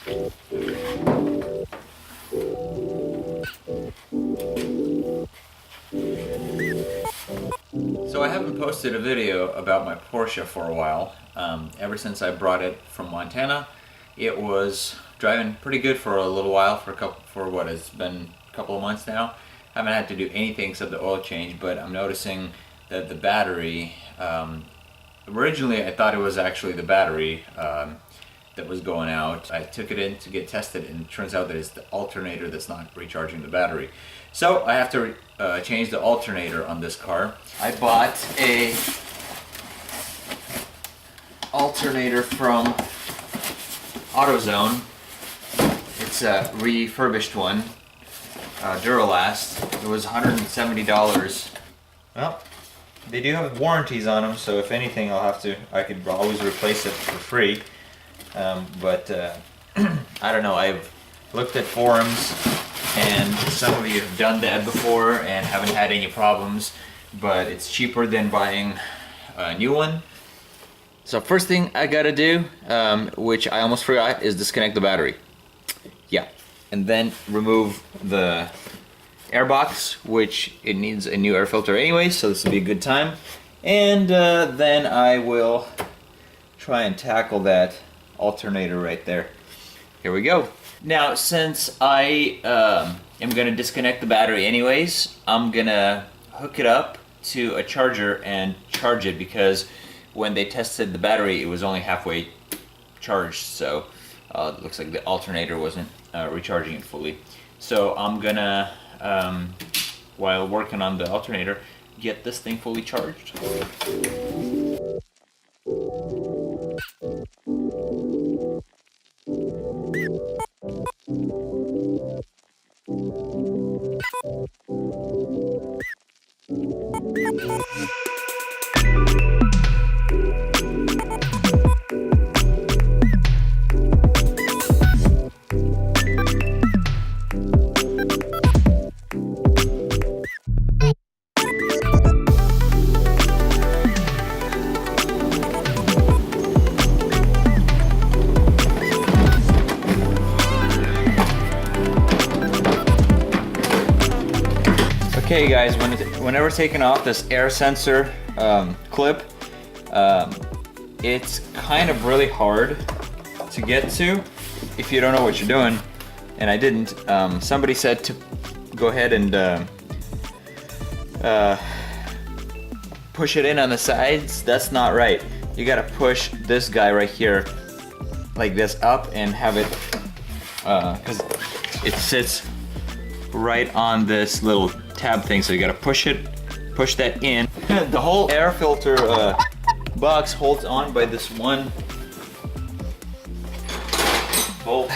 So I haven't posted a video about my Porsche for a while. Ever since I brought it from Montana, it was driving pretty good for a little while, for what has been a couple of months now. I haven't had to do anything except the oil change, but I'm noticing that the battery, originally I thought it was actually the battery that was going out. I took it in to get tested, and it turns out that it's the alternator that's not recharging the battery. So I have to change the alternator on this car. I bought a alternator from AutoZone. It's a refurbished one, Duralast. It was $170. Well, they do have warranties on them, so if anything, I could always replace it for free. But I don't know. I've looked at forums, and some of you have done that before and haven't had any problems, but it's cheaper than buying a new one. So first thing I gotta do, which I almost forgot, is disconnect the battery. Yeah, and then remove the air box, which it needs a new air filter anyway, so this will be a good time. And then I will try and tackle that alternator right there. Here we go. Now, since I am going to disconnect the battery anyways, I'm going to hook it up to a charger and charge it, because when they tested the battery, it was only halfway charged, so it looks like the alternator wasn't recharging it fully. So I'm going to, while working on the alternator, get this thing fully charged. Okay guys, whenever taking off this air sensor clip, it's kind of really hard to get to if you don't know what you're doing, and I didn't. Somebody said to go ahead and push it in on the sides. That's not right. You gotta push this guy right here like this up and have it, because it sits right on this little tab thing, so you gotta push that in. The whole air filter box holds on by this one bolt.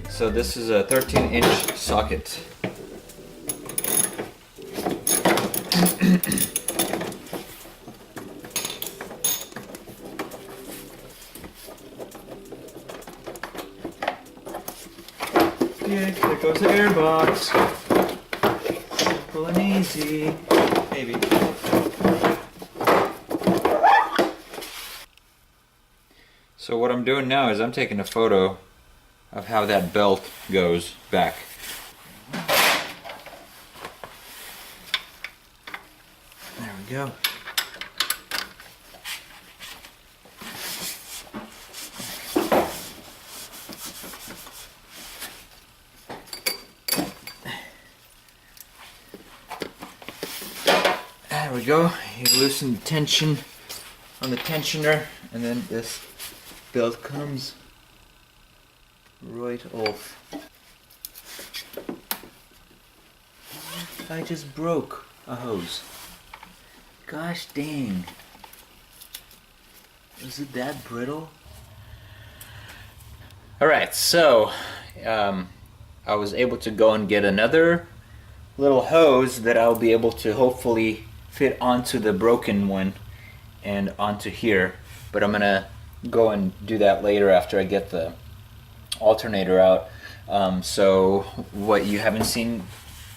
So this is a 13-inch socket. Yeah, there goes the air box. Simple and easy. Maybe. So what I'm doing now is I'm taking a photo of how that belt goes back. There we go. There we go. You loosen the tension on the tensioner, and then this belt comes right off. I just broke a hose. Gosh dang. Is it that brittle? Alright, so I was able to go and get another little hose that I'll be able to hopefully fit onto the broken one and onto here, but I'm gonna go and do that later after I get the alternator out. So what you haven't seen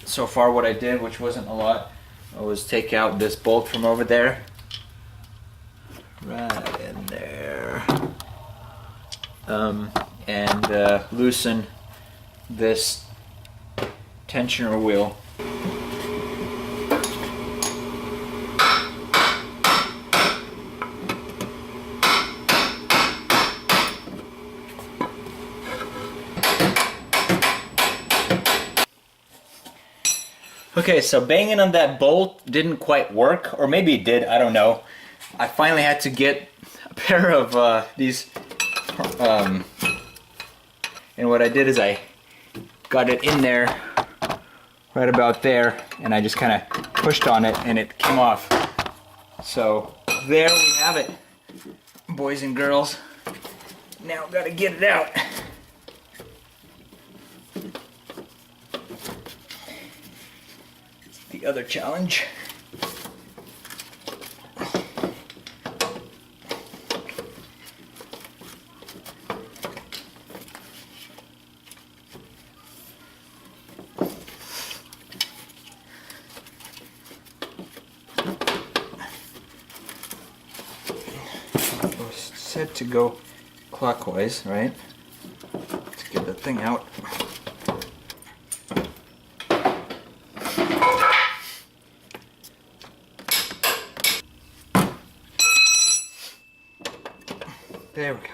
so far, what I did, which wasn't a lot, was take out this bolt from over there, right in there, and loosen this tensioner wheel. Okay, so banging on that bolt didn't quite work, or maybe it did, I don't know. I finally had to get a pair of these, and what I did is I got it in there, right about there, and I just kind of pushed on it and it came off. So there we have it, boys and girls. Now gotta get it out. The other challenge. We're set to go clockwise, right? Let's get the thing out. There we go.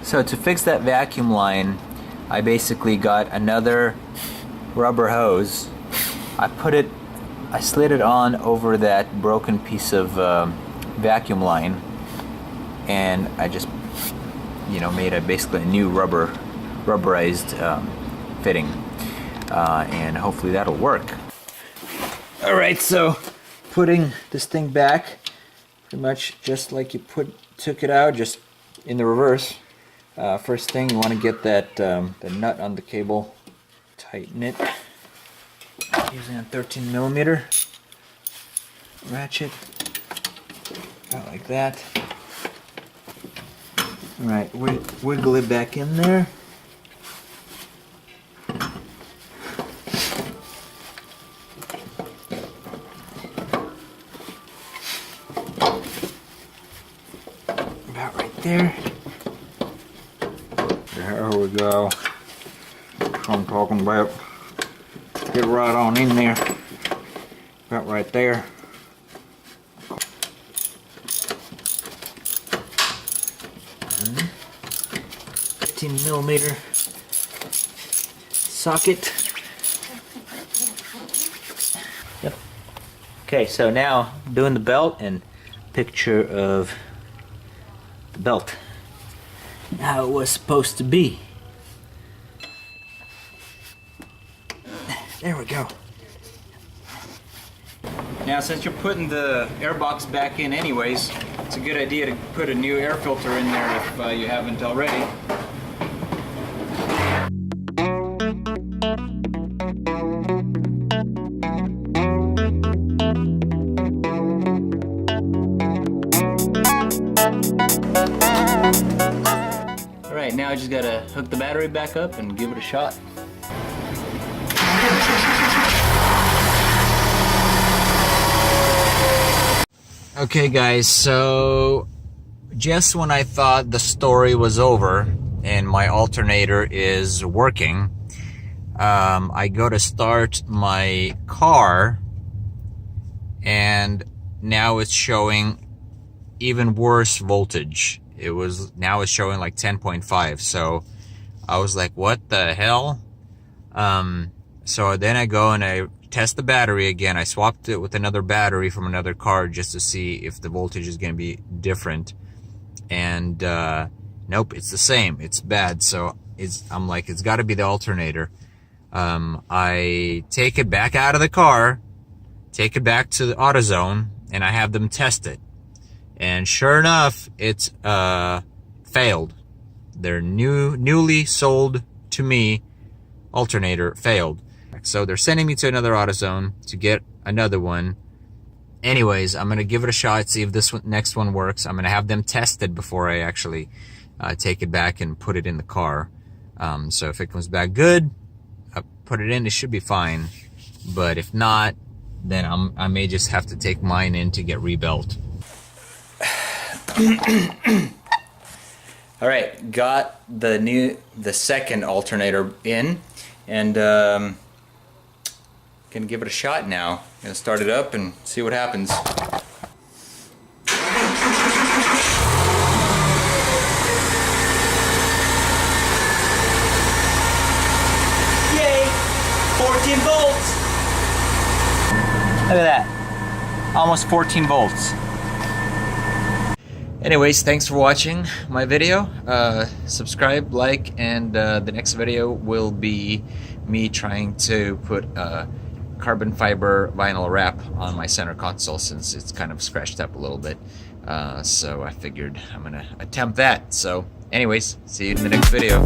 So to fix that vacuum line, I basically got another rubber hose. I slid it on over that broken piece of vacuum line, and I just, made basically a new rubberized fitting, and hopefully that'll work. Alright, so putting this thing back pretty much just like you took it out, just in the reverse. First thing, you want to get that the nut on the cable, tighten it using a 13mm ratchet, about like that. Alright, wiggle it back in there. About right there. There we go. That's what I'm talking about. Get right on in there. About right there. 15mm socket. Yep. Okay, so now doing the belt and picture of the belt. How it was supposed to be. There we go. Now, since you're putting the air box back in anyways, it's a good idea to put a new air filter in there if you haven't already. Alright, now I just gotta hook the battery back up and give it a shot. Okay guys, so just when I thought the story was over and my alternator is working, I go to start my car and now it's showing even worse voltage. Now it's showing like 10.5. So I was like, what the hell? So then I go and I test the battery again. I swapped it with another battery from another car just to see if the voltage is going to be different. And nope, it's the same. It's bad. So I'm like, it's got to be the alternator. I take it back out of the car, take it back to the AutoZone, and I have them test it. And sure enough, it's failed. Their newly sold to me alternator failed. So they're sending me to another AutoZone to get another one. Anyways, I'm going to give it a shot, see if this next one works. I'm going to have them tested before I actually take it back and put it in the car. So if it comes back good, put it in, it should be fine. But if not, then I may just have to take mine in to get rebuilt. All right, got the second alternator in, and gonna give it a shot now. Gonna start it up and see what happens. Yay! 14 volts! Look at that. Almost 14 volts. Anyways, thanks for watching my video. Subscribe, like, and the next video will be me trying to put a carbon fiber vinyl wrap on my center console since it's kind of scratched up a little bit. So I figured I'm gonna attempt that. So anyways, see you in the next video.